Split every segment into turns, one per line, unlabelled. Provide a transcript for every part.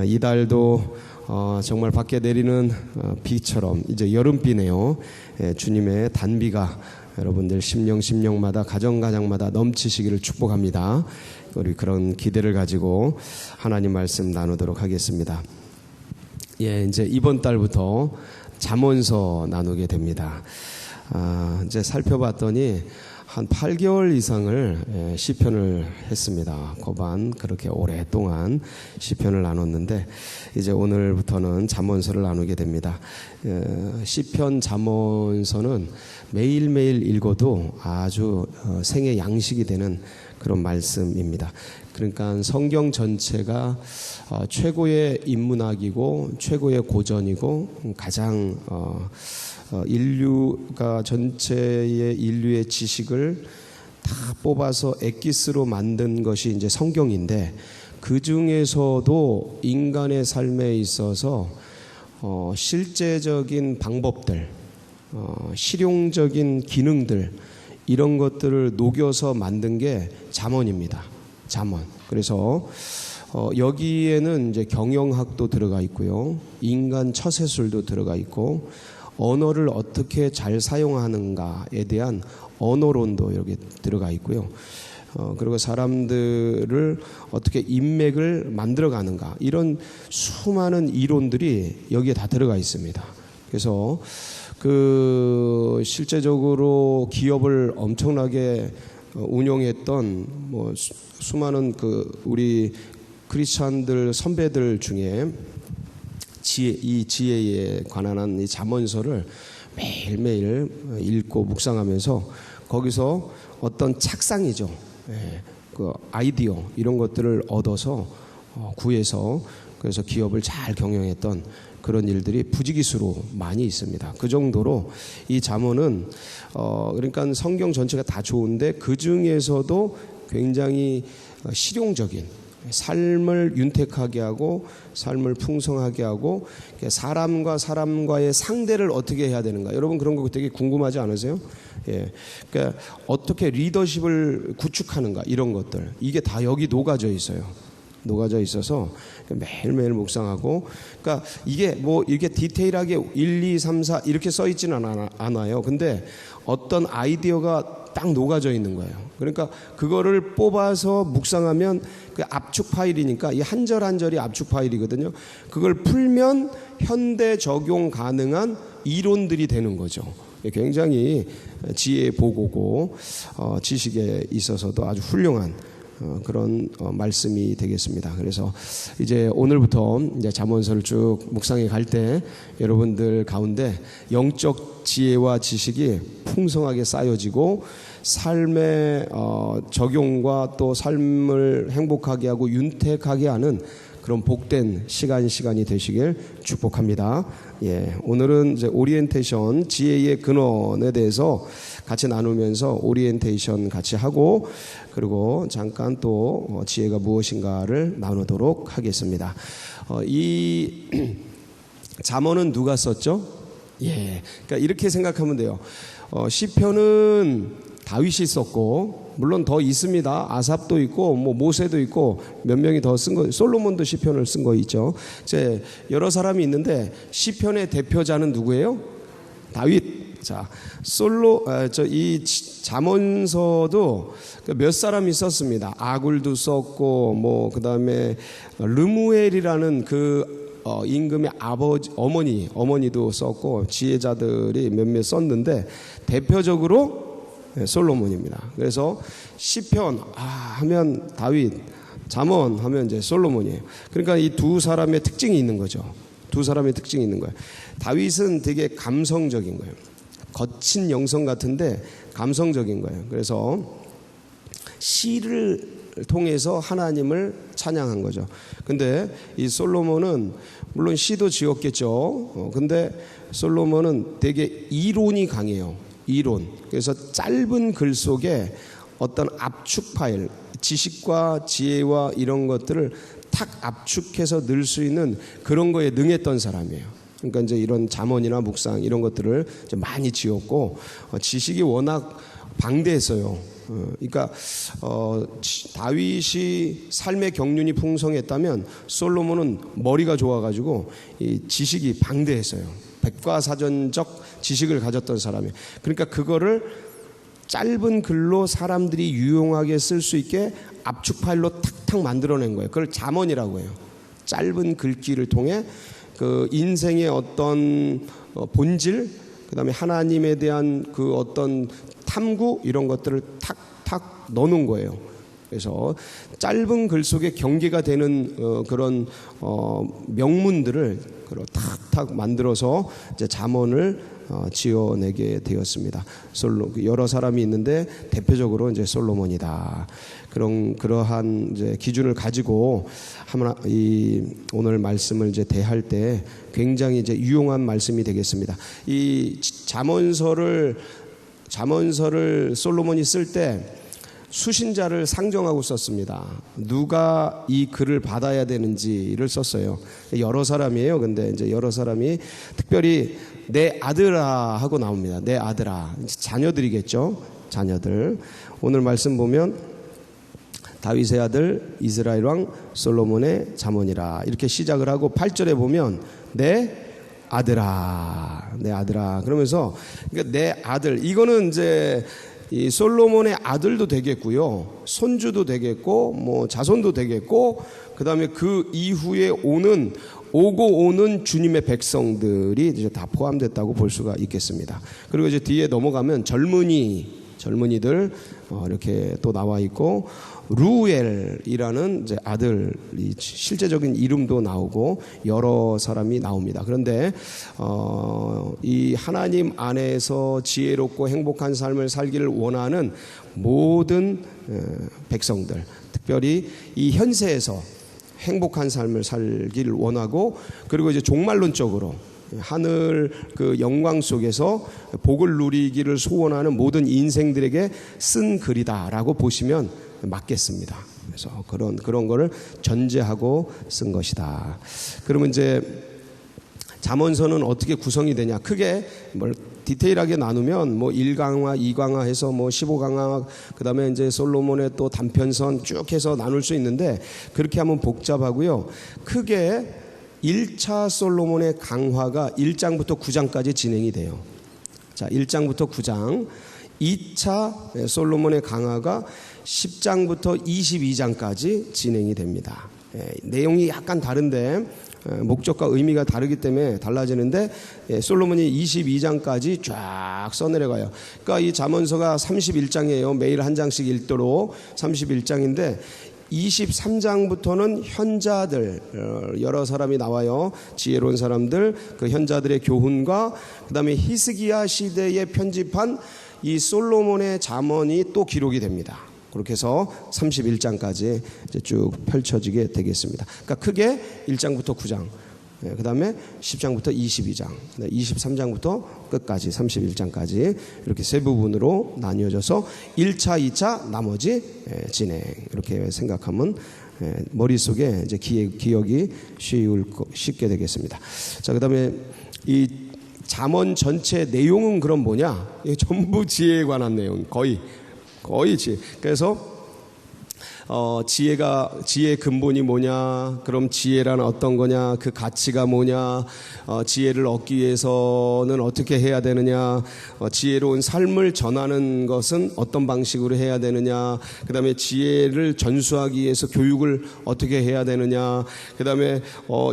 이달도 정말 밖에 내리는 비처럼 이제 여름비네요. 주님의 단비가 여러분들 심령마다 가정마다 넘치시기를 축복합니다. 우리 그런 기대를 가지고 하나님 말씀 나누도록 하겠습니다. 이제 이번 달부터 잠언서 나누게 됩니다. 이제 살펴봤더니 한 8개월 이상을 시편을 했습니다. 거반 그렇게 오랫동안 시편을 나눴는데 이제 오늘부터는 잠언서를 나누게 됩니다. 시편 잠언서는 매일매일 읽어도 아주 생애 양식이 되는 그런 말씀입니다. 그러니까 성경 전체가 최고의 인문학이고 최고의 고전이고 가장 인류가 전체의 인류의 지식을 다 뽑아서 엑기스로 만든 것이 이제 성경인데, 그 중에서도 인간의 삶에 있어서 실제적인 방법들, 실용적인 기능들, 이런 것들을 녹여서 만든 게 잠언입니다. 잠언. 그래서 여기에는 이제 경영학도 들어가 있고요, 인간 처세술도 들어가 있고, 언어를 어떻게 잘 사용하는가에 대한 언어론도 여기 들어가 있고요. 그리고 사람들을 어떻게 인맥을 만들어가는가, 이런 수많은 이론들이 여기에 다 들어가 있습니다. 그래서 실제적으로 기업을 엄청나게 운영했던 수많은 우리 크리스찬들 선배들 중에 이 지혜에 관한 이 잠언서를 매일매일 읽고 묵상하면서 거기서 어떤 착상이죠, 그 아이디어 이런 것들을 얻어서 구해서 그래서 기업을 잘 경영했던 그런 일들이 부지기수로 많이 있습니다. 그 정도로 이 잠언은 그러니까 성경 전체가 다 좋은데 그 중에서도 굉장히 실용적인, 삶을 윤택하게 하고 삶을 풍성하게 하고 사람과 사람과의 상대를 어떻게 해야 되는가, 여러분 그런 거 되게 궁금하지 않으세요? 그러니까 어떻게 리더십을 구축하는가, 이런 것들, 이게 다 여기 녹아져 있어서 매일매일 묵상하고, 그러니까 이게 이게 디테일하게 1, 2, 3, 4 이렇게 써 있지는 않아요. 근데 어떤 아이디어가 딱 녹아져 있는 거예요. 그러니까 그거를 뽑아서 묵상하면 그 압축 파일이니까 이 한 절 한 절이 압축 파일이거든요. 그걸 풀면 현대 적용 가능한 이론들이 되는 거죠. 굉장히 지혜의 보고고 지식에 있어서도 아주 훌륭한 그런 말씀이 되겠습니다. 그래서 이제 오늘부터 이제 잠언서를 쭉 묵상해 갈 때 여러분들 가운데 영적 지혜와 지식이 풍성하게 쌓여지고 삶의 적용과 또 삶을 행복하게 하고 윤택하게 하는 그런 복된 시간이 되시길 축복합니다. 오늘은 이제 오리엔테이션, 지혜의 근원에 대해서 같이 나누면서 오리엔테이션 같이 하고, 그리고 잠깐 또 지혜가 무엇인가를 나누도록 하겠습니다. 이 잠언은 누가 썼죠? 그러니까 이렇게 생각하면 돼요. 시편은 다윗이 썼고, 물론 더 있습니다. 아삽도 있고 모세도 있고 몇 명이 더 쓴 거, 솔로몬도 시편을 쓴 거 있죠. 이제 여러 사람이 있는데 시편의 대표자는 누구예요? 다윗. 자, 이 잠언서도 몇 사람이 썼습니다. 아굴도 썼고 그다음에 르무엘이라는 임금의 어머니도 썼고 지혜자들이 몇몇 썼는데 대표적으로 솔로몬입니다. 그래서 시편 하면 다윗, 잠언 하면 이제 솔로몬이에요. 그러니까 이 두 사람의 특징이 있는 거죠. 다윗은 되게 감성적인 거예요. 거친 영성 같은데 감성적인 거예요. 그래서 시를 통해서 하나님을 찬양한 거죠. 근데 이 솔로몬은 물론 시도 지었겠죠. 근데 솔로몬은 되게 이론이 강해요. 이론. 그래서 짧은 글 속에 어떤 압축 파일, 지식과 지혜와 이런 것들을 탁 압축해서 넣을 수 있는 그런 거에 능했던 사람이에요. 그러니까 이제 이런 잠언이나 묵상 이런 것들을 이제 많이 지었고 지식이 워낙 방대했어요. 그러니까 다윗이 삶의 경륜이 풍성했다면 솔로몬은 머리가 좋아가지고 이 지식이 방대했어요. 백과사전적 지식을 가졌던 사람이에요. 그러니까 그거를 짧은 글로 사람들이 유용하게 쓸 수 있게 압축 파일로 탁탁 만들어낸 거예요. 그걸 잠언이라고 해요. 짧은 글귀를 통해 그 인생의 어떤 본질, 그다음에 하나님에 대한 그 어떤 탐구 이런 것들을 탁탁 넣어놓은 거예요. 그래서 짧은 글 속에 경계가 되는 그런 명문들을 탁탁 만들어서 이제 잠언을 지어내게 되었습니다. 여러 사람이 있는데 대표적으로 이제 솔로몬이다. 그러한 이제 기준을 가지고 오늘 말씀을 이제 대할 때 굉장히 이제 유용한 말씀이 되겠습니다. 이 잠언서를 솔로몬이 쓸 때 수신자를 상정하고 썼습니다. 누가 이 글을 받아야 되는지를 썼어요. 여러 사람이에요. 근데 이제 여러 사람이 특별히 내 아들아 하고 나옵니다. 내 아들아. 자녀들이겠죠. 자녀들. 오늘 말씀 보면 다윗의 아들 이스라엘 왕 솔로몬의 잠언이라 이렇게 시작을 하고 8절에 보면 내 아들아, 내 아들아. 그러면서 그러니까 내 아들 이거는 이제 이 솔로몬의 아들도 되겠고요, 손주도 되겠고, 뭐 자손도 되겠고, 그 다음에 그 이후에 오고 오는 주님의 백성들이 이제 다 포함됐다고 볼 수가 있겠습니다. 그리고 이제 뒤에 넘어가면 젊은이들 이렇게 또 나와 있고, 루엘이라는 이제 아들 실제적인 이름도 나오고 여러 사람이 나옵니다. 그런데 이 하나님 안에서 지혜롭고 행복한 삶을 살기를 원하는 모든 백성들, 특별히 이 현세에서 행복한 삶을 살기를 원하고, 그리고 이제 종말론적으로 하늘 그 영광 속에서 복을 누리기를 소원하는 모든 인생들에게 쓴 글이다라고 보시면 맞겠습니다. 그래서 그런 거를 전제하고 쓴 것이다. 그러면 이제 잠언서는 어떻게 구성이 되냐? 크게 디테일하게 나누면 뭐 1강화, 2강화 해서 뭐 15강화, 그다음에 이제 솔로몬의 또 단편선 쭉 해서 나눌 수 있는데, 그렇게 하면 복잡하고요. 크게 1차 솔로몬의 강화가 1장부터 9장까지 진행이 돼요. 자, 1장부터 9장. 2차 솔로몬의 강화가 10장부터 22장까지 진행이 됩니다. 내용이 약간 다른데 목적과 의미가 다르기 때문에 달라지는데, 솔로몬이 22장까지 쫙 써내려가요. 그러니까 이 잠언서가 31장이에요. 매일 한 장씩 읽도록 31장인데 23장부터는 현자들, 여러 사람이 나와요. 지혜로운 사람들, 그 현자들의 교훈과 그 다음에 히스기야 시대에 편집한 이 솔로몬의 잠언이 또 기록이 됩니다. 그렇게 해서 31장까지 이제 쭉 펼쳐지게 되겠습니다. 그러니까 크게 1장부터 9장, 그 다음에 10장부터 22장, 23장부터 끝까지 31장까지 이렇게 세 부분으로 나뉘어져서 1차, 2차, 나머지 진행, 이렇게 생각하면 머릿속에 이제 기억이 쉽게 되겠습니다. 자, 그 다음에 이 잠언 전체 내용은 그럼 뭐냐? 전부 지혜에 관한 내용, 거의 지혜. 그래서 지혜의 근본이 뭐냐, 그럼 지혜란 어떤 거냐, 그 가치가 뭐냐, 지혜를 얻기 위해서는 어떻게 해야 되느냐, 지혜로운 삶을 전하는 것은 어떤 방식으로 해야 되느냐, 그 다음에 지혜를 전수하기 위해서 교육을 어떻게 해야 되느냐, 그 다음에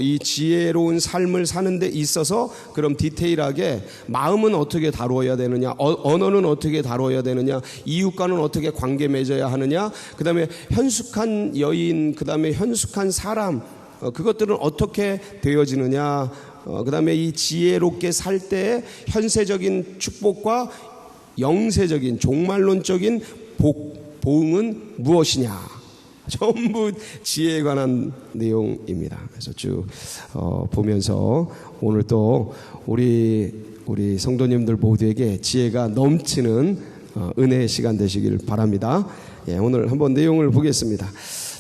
이 지혜로운 삶을 사는 데 있어서 그럼 디테일하게 마음은 어떻게 다루어야 되느냐, 언어는 어떻게 다루어야 되느냐, 이웃과는 어떻게 관계 맺어야 하느냐, 그 다음에 현숙한 여인, 그 다음에 현숙한 사람, 그것들은 어떻게 되어지느냐, 그 다음에 이 지혜롭게 살 때의 현세적인 축복과 영세적인 종말론적인 보응은 무엇이냐, 전부 지혜에 관한 내용입니다. 그래서 쭉 보면서 오늘 또 우리 성도님들 모두에게 지혜가 넘치는 은혜의 시간 되시길 바랍니다. 오늘 한번 내용을 보겠습니다.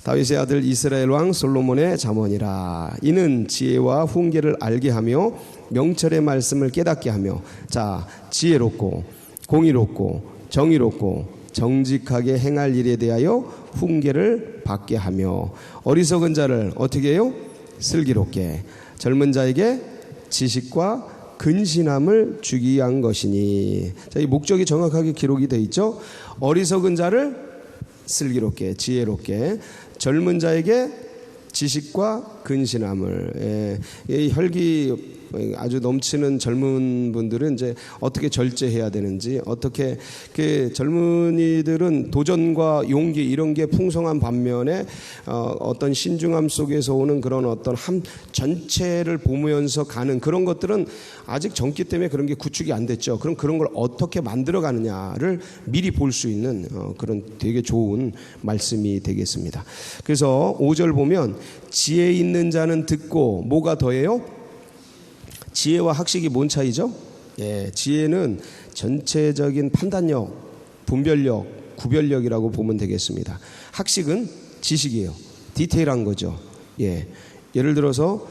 다윗의 아들 이스라엘 왕 솔로몬의 잠언이라. 이는 지혜와 훈계를 알게 하며 명철의 말씀을 깨닫게 하며, 자, 지혜롭고 공의롭고 정의롭고 정직하게 행할 일에 대하여 훈계를 받게 하며, 어리석은 자를 어떻게 해요? 슬기롭게, 젊은 자에게 지식과 근신함을 주기 위한 것이니. 자, 이 목적이 정확하게 기록이 되어 있죠. 어리석은 자를 슬기롭게, 지혜롭게, 젊은 자에게 지식과 근신함을. 이 혈기 아주 넘치는 젊은 분들은 이제 어떻게 절제해야 되는지, 어떻게 그 젊은이들은 도전과 용기 이런 게 풍성한 반면에 어떤 신중함 속에서 오는 그런 어떤 한 전체를 보면서 가는 그런 것들은 아직 젊기 때문에 그런 게 구축이 안 됐죠. 그럼 그런 걸 어떻게 만들어 가느냐를 미리 볼 수 있는 그런 되게 좋은 말씀이 되겠습니다. 그래서 5절 보면 지혜 있는 자는 듣고 뭐가 더해요? 지혜와 학식이 뭔 차이죠? 예, 지혜는 전체적인 판단력, 분별력, 구별력이라고 보면 되겠습니다. 학식은 지식이에요. 디테일한 거죠. 예, 예를 들어서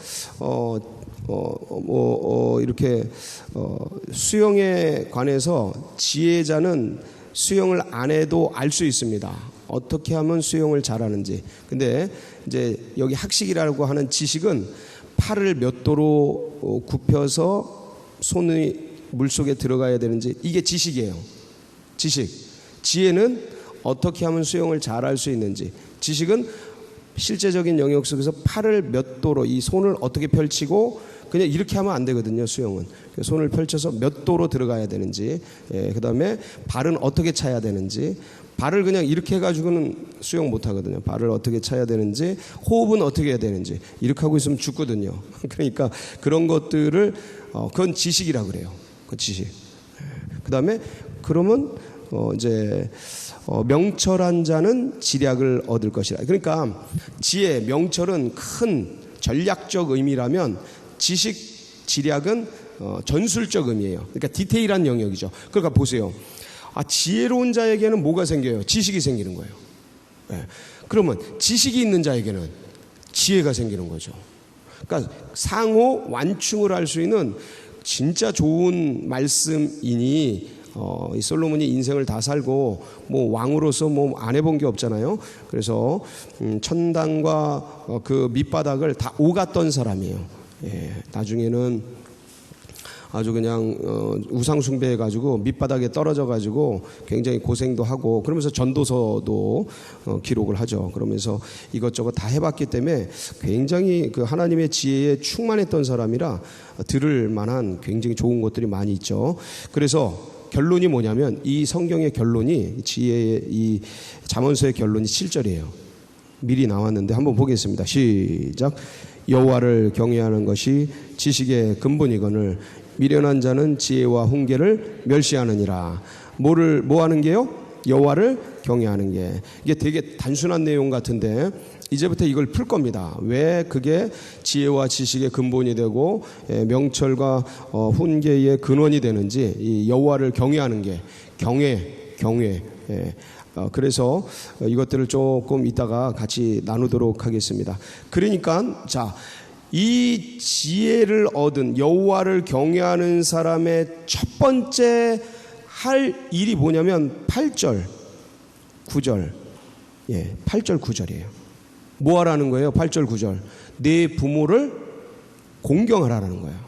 이렇게 수영에 관해서 지혜자는 수영을 안 해도 알 수 있습니다. 어떻게 하면 수영을 잘하는지. 근데 이제 여기 학식이라고 하는 지식은 팔을 몇 도로 굽혀서 손이 물속에 들어가야 되는지, 이게 지식이에요. 지식. 지혜는 어떻게 하면 수영을 잘할 수 있는지. 지식은 실제적인 영역 속에서 팔을 몇 도로, 이 손을 어떻게 펼치고, 그냥 이렇게 하면 안 되거든요, 수영은. 손을 펼쳐서 몇 도로 들어가야 되는지, 그 다음에 발은 어떻게 차야 되는지, 발을 그냥 이렇게 해가지고는 수영 못 하거든요. 발을 어떻게 차야 되는지, 호흡은 어떻게 해야 되는지, 이렇게 하고 있으면 죽거든요. 그러니까 그런 것들을, 그건 지식이라고 그래요. 그 지식. 그 다음에 그러면, 명철한 자는 지략을 얻을 것이라. 그러니까 지혜, 명철은 큰 전략적 의미라면 지식, 지략은 전술적 의미예요. 그러니까 디테일한 영역이죠. 그러니까 보세요. 지혜로운 자에게는 뭐가 생겨요? 지식이 생기는 거예요. 네. 그러면 지식이 있는 자에게는 지혜가 생기는 거죠. 그러니까 상호 완충을 할 수 있는 진짜 좋은 말씀이니, 이 솔로몬이 인생을 다 살고 뭐 왕으로서 뭐 안 해본 게 없잖아요. 그래서 천당과 그 밑바닥을 다 오갔던 사람이에요. 예, 나중에는 아주 그냥 우상 숭배해가지고 밑바닥에 떨어져가지고 굉장히 고생도 하고, 그러면서 전도서도 기록을 하죠. 그러면서 이것저것 다 해봤기 때문에 굉장히 그 하나님의 지혜에 충만했던 사람이라 들을 만한 굉장히 좋은 것들이 많이 있죠. 그래서 결론이 뭐냐면, 이 성경의 결론이, 지혜의 이 잠언서의 결론이 7절이에요. 미리 나왔는데 한번 보겠습니다. 시작. 여호와를 경외하는 것이 지식의 근본이거늘 미련한 자는 지혜와 훈계를 멸시하느니라. 뭐 하는 게요? 여호와를 경외하는 게. 이게 되게 단순한 내용 같은데 이제부터 이걸 풀 겁니다. 왜 그게 지혜와 지식의 근본이 되고 명철과 훈계의 근원이 되는지, 이 여호와를 경외하는 게 경외. 그래서 이것들을 조금 이따가 같이 나누도록 하겠습니다. 그러니까 자, 이 지혜를 얻은 여호와를 경외하는 사람의 첫 번째 할 일이 뭐냐면 8절 9절 8절 9절이에요. 뭐 하라는 거예요? 8절 9절. 내 부모를 공경하라는 거예요.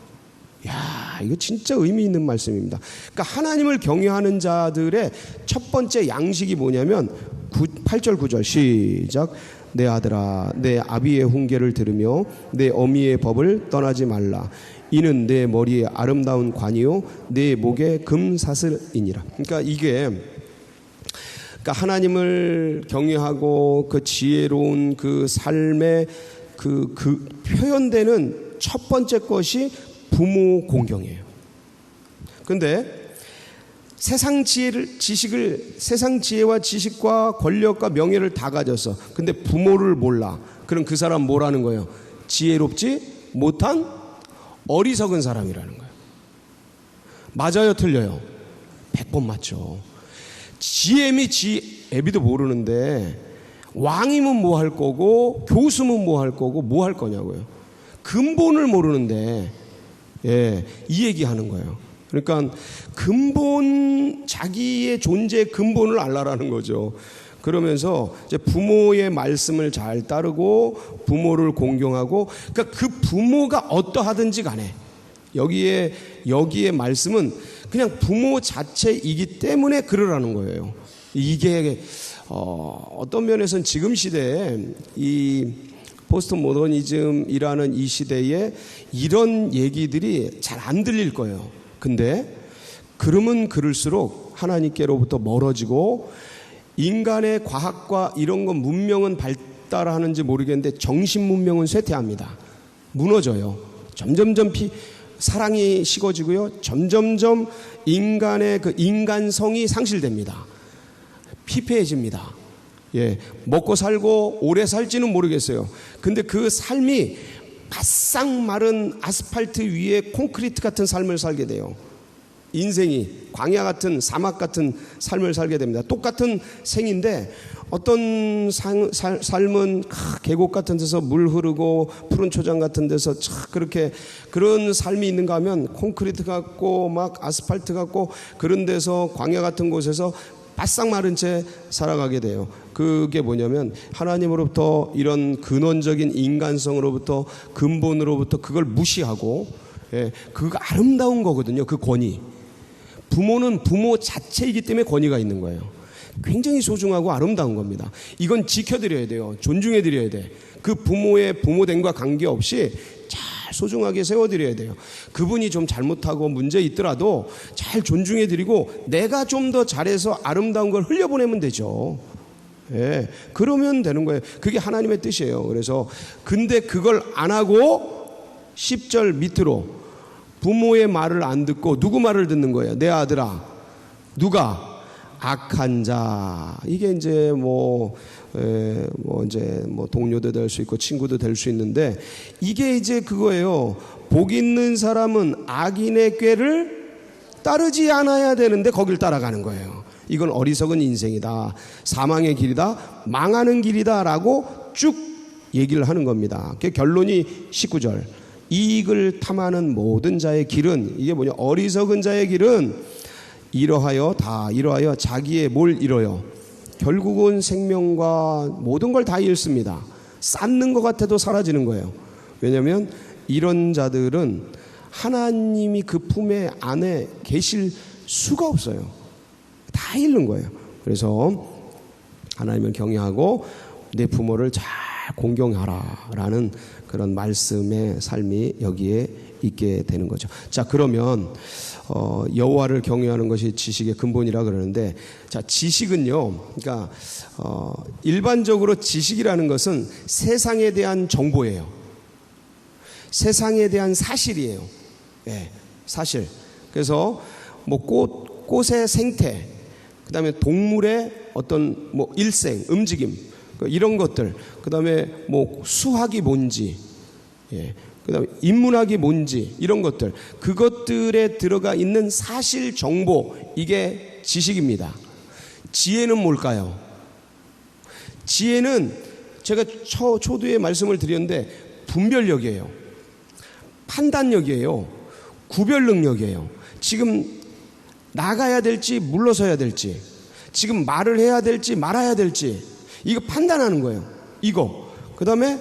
야, 이거 진짜 의미 있는 말씀입니다. 그러니까 하나님을 경외하는 자들의 첫 번째 양식이 뭐냐면 8절 9절 시작. 내 아들아, 내 아비의 훈계를 들으며 내 어미의 법을 떠나지 말라. 이는 내 머리에 아름다운 관이요 내 목에 금사슬이니라. 그러니까 이게, 그러니까 하나님을 경외하고 그 지혜로운 그 삶의 그 표현되는 첫 번째 것이 부모 공경이에요. 그런데 세상 지혜와 지식과 권력과 명예를 다 가졌어. 근데 부모를 몰라. 그럼 그 사람 뭐라는 거예요? 지혜롭지 못한 어리석은 사람이라는 거예요. 맞아요, 틀려요? 100번 맞죠. 애비도 모르는데 왕이면 뭐 할 거고 교수면 뭐 할 거고 뭐 할 거냐고요. 근본을 모르는데 이 얘기하는 거예요. 그러니까 근본, 자기의 존재의 근본을 알라라는 거죠. 그러면서 이제 부모의 말씀을 잘 따르고 부모를 공경하고, 그러니까 그 부모가 어떠하든지 간에 여기에 말씀은 그냥 부모 자체이기 때문에 그러라는 거예요. 이게 어떤 면에서는 지금 시대에 이 포스트 모더니즘이라는 이 시대에 이런 얘기들이 잘 안 들릴 거예요. 근데 그러면 그럴수록 하나님께로부터 멀어지고, 인간의 과학과 이런 건 문명은 발달하는지 모르겠는데 정신 문명은 쇠퇴합니다. 무너져요. 점점점 사랑이 식어지고요. 점점점 인간의 그 인간성이 상실됩니다. 피폐해집니다. 먹고 살고 오래 살지는 모르겠어요. 근데 그 삶이 바싹 마른 아스팔트 위에 콘크리트 같은 삶을 살게 돼요. 인생이 광야 같은, 사막 같은 삶을 살게 됩니다. 똑같은 생인데 어떤 삶은 계곡 같은 데서 물 흐르고 푸른 초장 같은 데서 그렇게 그런 삶이 있는가 하면 콘크리트 같고 막 아스팔트 같고 그런 데서, 광야 같은 곳에서 바싹 마른 채 살아가게 돼요. 그게 뭐냐면 하나님으로부터 이런 근원적인 인간성으로부터, 근본으로부터 그걸 무시하고, 그거 아름다운 거거든요. 그 권위. 부모는 부모 자체이기 때문에 권위가 있는 거예요. 굉장히 소중하고 아름다운 겁니다. 이건 지켜드려야 돼요. 존중해드려야 돼. 그 부모의 부모됨과 관계없이 잘 소중하게 세워드려야 돼요. 그분이 좀 잘못하고 문제 있더라도 잘 존중해드리고 내가 좀 더 잘해서 아름다운 걸 흘려보내면 되죠. 그러면 되는 거예요. 그게 하나님의 뜻이에요. 그래서 근데 그걸 안 하고 10절 밑으로 부모의 말을 안 듣고 누구 말을 듣는 거예요? 내 아들아. 누가? 악한 자. 이게 이제 이제 동료도 될 수 있고 친구도 될 수 있는데, 이게 이제 그거예요. 복 있는 사람은 악인의 꾀를 따르지 않아야 되는데 거길 따라가는 거예요. 이건 어리석은 인생이다. 사망의 길이다. 망하는 길이다. 라고 쭉 얘기를 하는 겁니다. 그 결론이 19절. 이익을 탐하는 모든 자의 길은, 이게 뭐냐, 어리석은 자의 길은 이러하여 자기의 뭘 잃어요? 결국은 생명과 모든 걸 다 잃습니다. 쌓는 것 같아도 사라지는 거예요. 왜냐하면 이런 자들은 하나님이 그 품에 안에 계실 수가 없어요. 다 잃는 거예요. 그래서 하나님을 경외하고 내 부모를 잘 공경하라 라는 그런 말씀의 삶이 여기에 있게 되는 거죠. 자, 그러면 여호와를 경외하는 것이 지식의 근본이라 그러는데, 자, 지식은요, 그러니까 일반적으로 지식이라는 것은 세상에 대한 정보예요. 세상에 대한 사실이에요. 사실. 그래서 꽃의 생태, 그다음에 동물의 어떤 일생, 움직임, 이런 것들, 그다음에 수학이 뭔지, 그다음에 인문학이 뭔지, 이런 것들, 그것들에 들어가 있는 사실 정보, 이게 지식입니다. 지혜는 뭘까요? 지혜는 제가 초두에 말씀을 드렸는데 분별력이에요. 판단력이에요. 구별 능력이에요. 지금 나가야 될지 물러서야 될지, 지금 말을 해야 될지 말아야 될지, 이거 판단하는 거예요. 이거. 그 다음에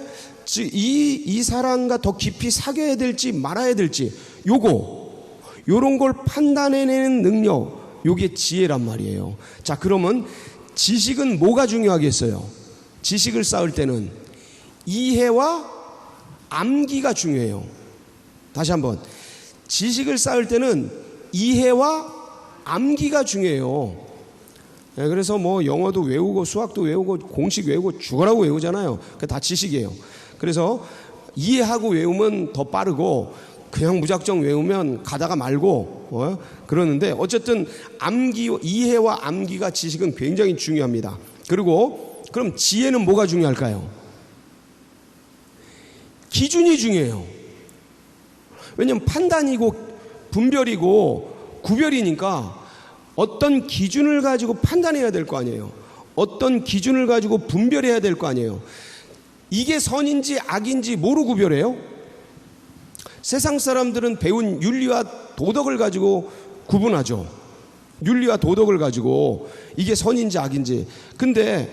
이 사람과 더 깊이 사귀어야 될지 말아야 될지, 요런 걸 판단해내는 능력, 요게 지혜란 말이에요. 자, 그러면 지식은 뭐가 중요하겠어요? 지식을 쌓을 때는 이해와 암기가 중요해요. 다시 한번, 지식을 쌓을 때는 이해와 암기가 중요해요. 그래서 영어도 외우고 수학도 외우고 공식 외우고 죽어라고 외우잖아요. 그게 다 지식이에요. 그래서 이해하고 외우면 더 빠르고, 그냥 무작정 외우면 가다가 말고 그러는데, 어쨌든 이해와 암기가, 지식은 굉장히 중요합니다. 그리고 그럼 지혜는 뭐가 중요할까요? 기준이 중요해요. 왜냐하면 판단이고 분별이고 구별이니까 어떤 기준을 가지고 판단해야 될 거 아니에요. 어떤 기준을 가지고 분별해야 될 거 아니에요. 이게 선인지 악인지 뭐로 구별해요? 세상 사람들은 배운 윤리와 도덕을 가지고 구분하죠. 윤리와 도덕을 가지고 이게 선인지 악인지. 근데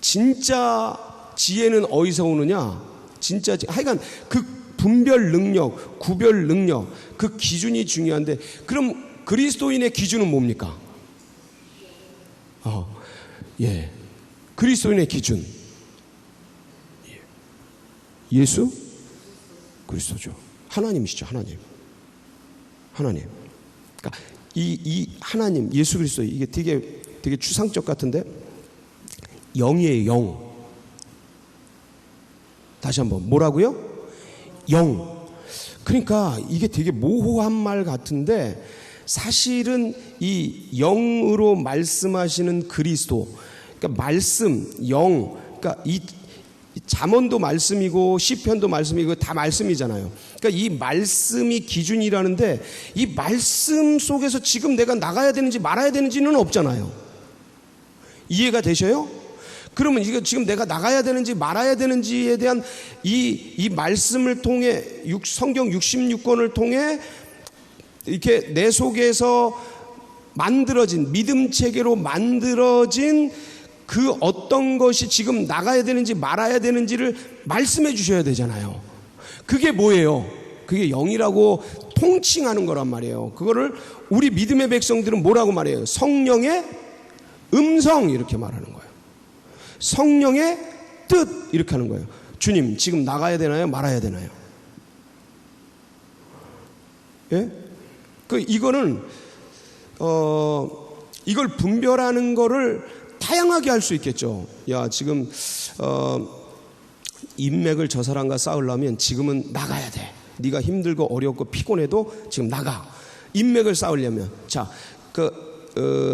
진짜 지혜는 어디서 오느냐? 진짜 하여간 그 분별 능력, 구별 능력, 그 기준이 중요한데, 그럼 그리스도인의 기준은 뭡니까? 그리스도인의 기준. 예수? 그리스도죠. 하나님이시죠, 하나님. 하나님. 그러니까 이 하나님, 예수 그리스도, 이게 되게 추상적 같은데, 영이에요, 영. 다시 한번, 뭐라고요? 영. 그러니까 이게 되게 모호한 말 같은데, 사실은 이 영으로 말씀하시는 그리스도, 그러니까 말씀, 영, 그러니까 이 잠언도 말씀이고 시편도 말씀이고 다 말씀이잖아요. 그러니까 이 말씀이 기준이라는데, 이 말씀 속에서 지금 내가 나가야 되는지 말아야 되는지는 없잖아요. 이해가 되셔요? 그러면 이거 지금 내가 나가야 되는지 말아야 되는지에 대한 이 말씀을 통해, 성경 66권을 통해 이렇게 내 속에서 만들어진, 믿음 체계로 만들어진 그 어떤 것이 지금 나가야 되는지 말아야 되는지를 말씀해 주셔야 되잖아요. 그게 뭐예요? 그게 영이라고 통칭하는 거란 말이에요. 그거를 우리 믿음의 백성들은 뭐라고 말해요? 성령의 음성, 이렇게 말하는 거예요. 성령의 뜻, 이렇게 하는 거예요. 주님, 지금 나가야 되나요? 말아야 되나요? 예? 이거는 이걸 분별하는 거를 다양하게 할 수 있겠죠. 야, 지금 인맥을 저 사람과 쌓으려면 지금은 나가야 돼. 네가 힘들고 어렵고 피곤해도 지금 나가. 인맥을 쌓으려면, 자,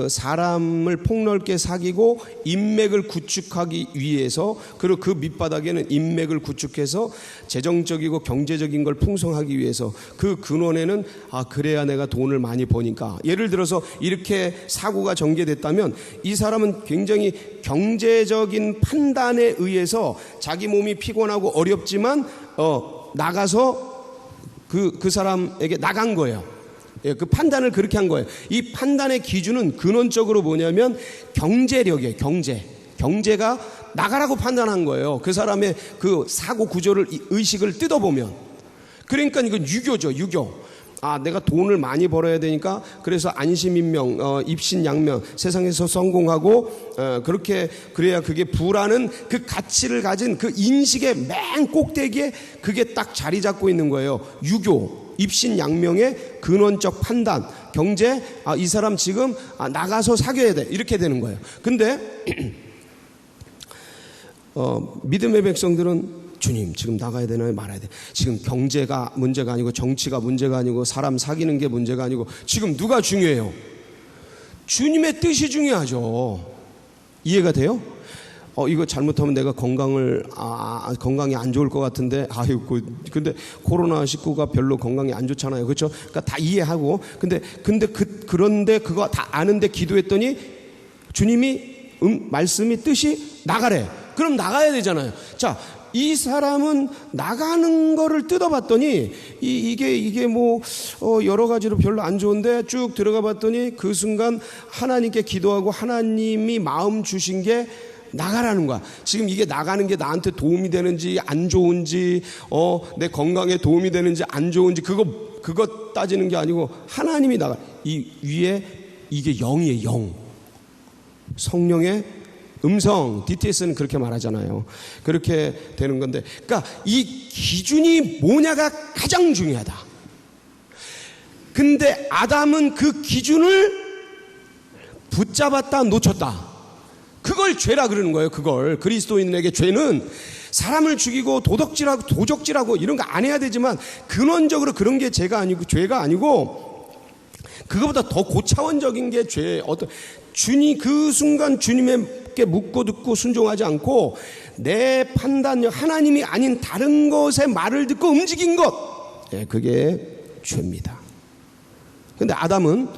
사람을 폭넓게 사귀고 인맥을 구축하기 위해서, 그리고 그 밑바닥에는 인맥을 구축해서 재정적이고 경제적인 걸 풍성하기 위해서, 그 근원에는 그래야 내가 돈을 많이 버니까, 예를 들어서 이렇게 사고가 전개됐다면 이 사람은 굉장히 경제적인 판단에 의해서 자기 몸이 피곤하고 어렵지만 나가서 그 사람에게 나간 거예요. 그 판단을 그렇게 한 거예요. 이 판단의 기준은 근원적으로 뭐냐면 경제력이에요. 경제가 나가라고 판단한 거예요. 그 사람의 그 사고 구조를, 의식을 뜯어보면. 그러니까 이건 유교죠, 유교. 내가 돈을 많이 벌어야 되니까, 그래서 안심인명, 입신양명, 세상에서 성공하고 그렇게 그래야 그게 부라는 그 가치를 가진 그 인식의 맨 꼭대기에 그게 딱 자리 잡고 있는 거예요. 유교, 입신양명의 근원적 판단, 경제, 이 사람 지금 나가서 사귀어야 돼, 이렇게 되는 거예요. 근데 믿음의 백성들은 주님, 지금 나가야 되나요? 말아야 돼. 지금 경제가 문제가 아니고, 정치가 문제가 아니고, 사람 사귀는 게 문제가 아니고, 지금 누가 중요해요? 주님의 뜻이 중요하죠. 이해가 돼요? 이거 잘못하면 내가 건강이 안 좋을 것 같은데, 근데 코로나19가 별로 건강이 안 좋잖아요. 그렇죠? 그러니까 다 이해하고, 그런데 그거 다 아는데 기도했더니 주님이 말씀이 뜻이 나가래. 그럼 나가야 되잖아요. 자, 이 사람은 나가는 거를 뜯어봤더니 이게 뭐 여러 가지로 별로 안 좋은데, 쭉 들어가 봤더니 그 순간 하나님께 기도하고 하나님이 마음 주신 게 나가라는 거야. 지금 이게 나가는 게 나한테 도움이 되는지 안 좋은지, 내 건강에 도움이 되는지 안 좋은지, 그거 따지는 게 아니고 하나님이 나가. 이 위에 이게 영이에요, 영. 성령의 음성, DTS는 그렇게 말하잖아요. 그렇게 되는 건데, 그러니까 이 기준이 뭐냐가 가장 중요하다. 근데 아담은 그 기준을 붙잡았다 놓쳤다. 그걸 죄라 그러는 거예요. 그걸. 그리스도인에게 죄는 사람을 죽이고 도적질하고 이런 거 안 해야 되지만, 근원적으로 그런 게 죄가 아니고 그거보다 더 고차원적인 게 죄. 그 순간 주님께 묻고 듣고 순종하지 않고 내 판단력, 하나님이 아닌 다른 것의 말을 듣고 움직인 것, 그게 죄입니다. 근데 아담은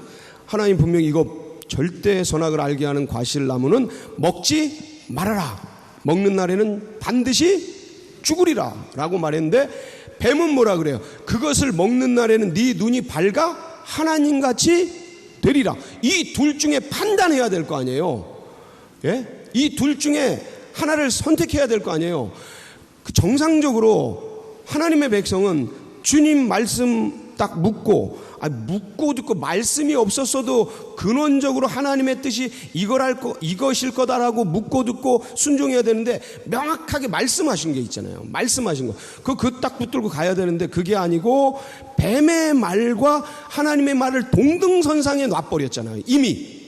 하나님 분명히 이거 절대 선악을 알게 하는 과실나무는 먹지 말아라. 먹는 날에는 반드시 죽으리라 라고 말했는데, 뱀은 뭐라 그래요? 그것을 먹는 날에는 네 눈이 밝아 하나님같이 되리라. 이 둘 중에 판단해야 될 거 아니에요. 예? 이 둘 중에 하나를 선택해야 될 거 아니에요. 정상적으로 하나님의 백성은 주님 말씀 딱 묻고 듣고 말씀이 없었어도 근원적으로 하나님의 뜻이 이것일 거다라고 묻고 듣고 순종해야 되는데, 명확하게 말씀하신 게 있잖아요. 말씀하신 거. 그거 딱 붙들고 가야 되는데, 그게 아니고 뱀의 말과 하나님의 말을 동등선상에 놔버렸잖아요. 이미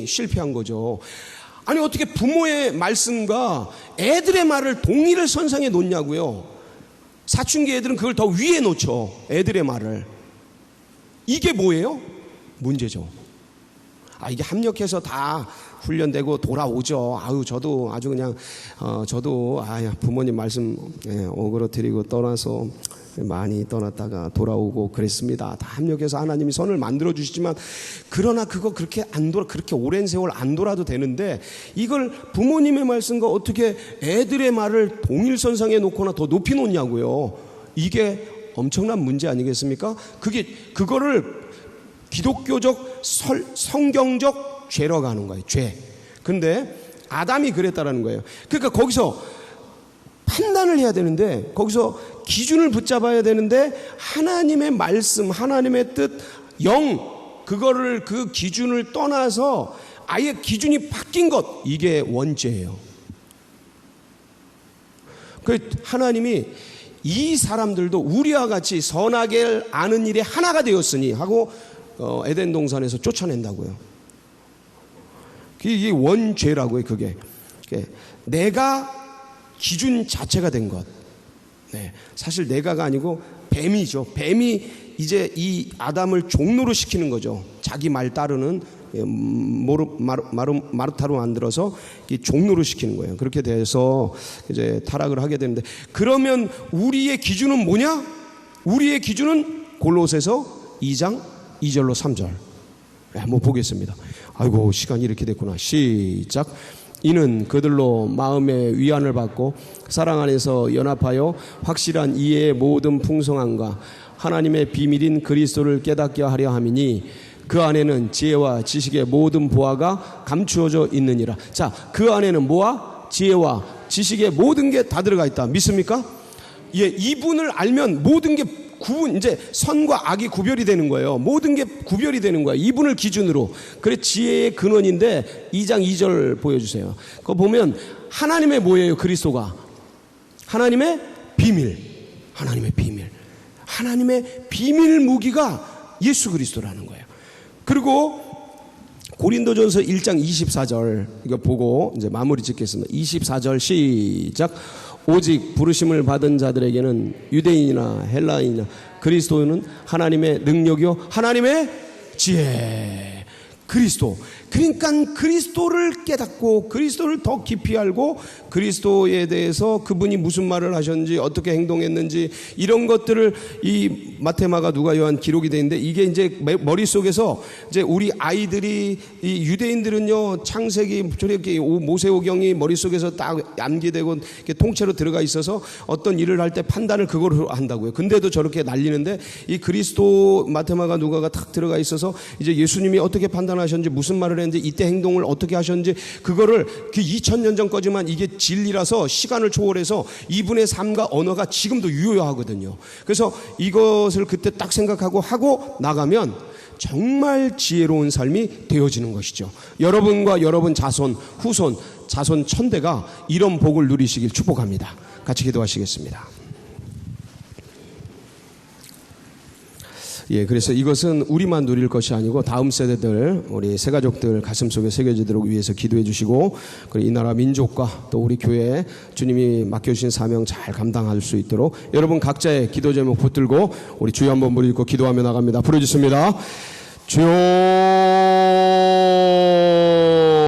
실패한 거죠. 아니, 어떻게 부모의 말씀과 애들의 말을 동일한 선상에 놓냐고요. 사춘기 애들은 그걸 더 위에 놓죠. 애들의 말을. 이게 뭐예요? 문제죠. 이게 합력해서 다 훈련되고 돌아오죠. 저도 아주 그냥 저도 부모님 말씀 오그러뜨리고 떠나서 많이 떠났다가 돌아오고 그랬습니다. 다 합력해서 하나님이 선을 만들어 주시지만, 그러나 그거 그렇게 오랜 세월 안 돌아도 되는데, 이걸 부모님의 말씀과 어떻게 애들의 말을 동일선상에 놓거나 더 높이 놓냐고요. 이게 엄청난 문제 아니겠습니까? 그거를 기독교적 성경적 죄라고 하는 거예요. 죄. 근데 아담이 그랬다라는 거예요. 그러니까 거기서 판단을 해야 되는데, 거기서 기준을 붙잡아야 되는데, 하나님의 말씀, 하나님의 뜻, 그거를 그 기준을 떠나서 아예 기준이 바뀐 것, 이게 원죄예요. 하나님이 이 사람들도 우리와 같이 선악을 아는 일에 하나가 되었으니 하고 에덴 동산에서 쫓아낸다고요. 이게 원죄라고요. 그게 내가 기준 자체가 된 것. 사실 내가가 아니고 뱀이죠. 뱀이 이제 이 아담을 종노로 시키는 거죠. 자기 말 따르는 마르타로 만들어서 이 종노로 시키는 거예요. 그렇게 돼서 이제 타락을 하게 되는데, 그러면 우리의 기준은 뭐냐? 우리의 기준은 골로새서 2장 2절로 3절. 한번 보겠습니다. 아이고, 시간이 이렇게 됐구나. 시작. 이는 그들로 마음의 위안을 받고 사랑 안에서 연합하여 확실한 이해의 모든 풍성함과 하나님의 비밀인 그리스도를 깨닫게 하려 함이니, 그 안에는 지혜와 지식의 모든 보화가 감추어져 있느니라. 자, 그 안에는 뭐와? 지혜와 지식의 모든 게 다 들어가 있다. 믿습니까? 예, 이분을 알면 모든 게 이제 선과 악이 구별이 되는 거예요. 모든 게 구별이 되는 거예요. 이분을 기준으로. 그래, 지혜의 근원인데 2장 2절 보여주세요. 그거 보면 하나님의 뭐예요? 그리스도가 하나님의 비밀. 하나님의 비밀. 하나님의 비밀 무기가 예수 그리스도라는 거예요. 그리고 고린도전서 1장 24절 이거 보고 이제 마무리 짓겠습니다. 24절 시작. 오직 부르심을 받은 자들에게는 유대인이나 헬라인이나 그리스도는 하나님의 능력이요 하나님의 지혜. 그리스도. 그러니까 그리스도를 깨닫고 그리스도를 더 깊이 알고 그리스도에 대해서 그분이 무슨 말을 하셨는지 어떻게 행동했는지 이런 것들을 이 마태, 마가, 누가, 요한 기록이 되어 있는데, 이게 이제 머릿속에서 이제 우리 아이들이, 이 유대인들은요 창세기 저렇게 모세오경이 머릿속에서 딱 암기되고 이렇게 통째로 들어가 있어서 어떤 일을 할 때 판단을 그거로 한다고요. 근데도 저렇게 날리는데, 이 그리스도 마태, 마가, 누가가 탁 들어가 있어서 이제 예수님이 어떻게 판단하셨는지 무슨 말을 했는지 이때 행동을 어떻게 하셨는지 그거를 그 2000년 전까지만 이게 진리라서 시간을 초월해서 이분의 삶과 언어가 지금도 유효하거든요. 그래서 이것을 그때 딱 생각하고 하고 나가면 정말 지혜로운 삶이 되어지는 것이죠. 여러분과 여러분 자손, 후손, 자손 천대가 이런 복을 누리시길 축복합니다. 같이 기도하시겠습니다. 예, 그래서 이것은 우리만 누릴 것이 아니고 다음 세대들, 우리 새가족들 가슴속에 새겨지도록 위해서 기도해 주시고, 그리고 이 나라 민족과 또 우리 교회 주님이 맡겨주신 사명 잘 감당할 수 있도록 여러분 각자의 기도 제목 붙들고 우리 주여 한번 부르고 기도하며 나갑니다. 부르짖습니다. 주여